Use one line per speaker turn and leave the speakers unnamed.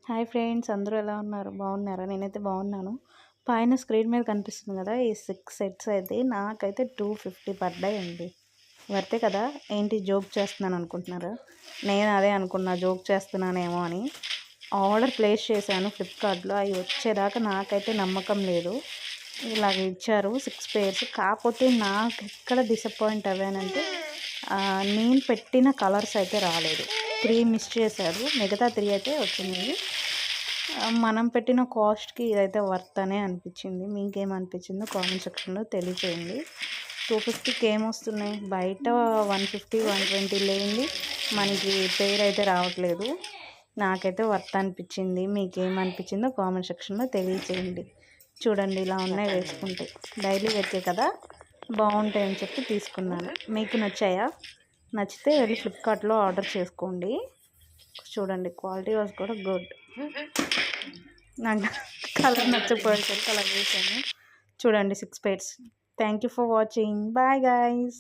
Hi friends, అందరూ ఎలా ఉన్నారు? బాగున్నారా? నేనైతే బాగున్నాను. పైన స్క్రీన్ మీద కనిపిస్తుంది కదా, ఈ 6 సెట్స్ అయితే నాకైతే 250 పడ్డాయండి. వర్తే కదా. ఏంటి జోక్ చేస్తున్నాను అనుకుంటున్నారా? నేను అదే అనుకున్నా, జోక్ చేస్తున్నానేమో అని. ఆర్డర్ ప్లేస్ చేశాను ఫ్లిప్కార్ట్లో. అవి వచ్చేదాకా నాకైతే నమ్మకం లేదు. ఇలాగ ఇచ్చారు 6 పేర్స్. కాకపోతే నాకు ఎక్కడ డిసప్పాయింట్ అవ్వానంటే నేను పెట్టిన కలర్స్ అయితే రాలేదు. 3 మిస్ చేశారు, మిగతా 3 అయితే వచ్చింది. మనం పెట్టిన కాస్ట్కి ఇదైతే వర్త్ అనే అనిపించింది. మీకేమనిపించిందో కామెంట్ సెక్షన్లో తెలియచేయండి. 250కి ఏమొస్తున్నాయి, బయట 150 120 లేనిది మనకి పేరు అయితే రావట్లేదు. నాకైతే వర్త్ అనిపించింది. మీకేమనిపించిందో కామెంట్ సెక్షన్లో తెలియచేయండి. చూడండి, ఇలా ఉన్నాయి వేసుకుంటే. డైలీ వేర్కే కదా, బాగుంటాయని చెప్పి తీసుకున్నాను. మీకు నచ్చాయా? నచ్చితే వెళ్ళి ఫ్లిప్కార్ట్లో ఆర్డర్ చేసుకోండి. చూడండి, క్వాలిటీ వాజ్ కూడా గుడ్. నాకు కలర్ నచ్చకపోయేసరికి అలా వేసాను. చూడండి, 6 pairs. Thank you for watching. Bye guys.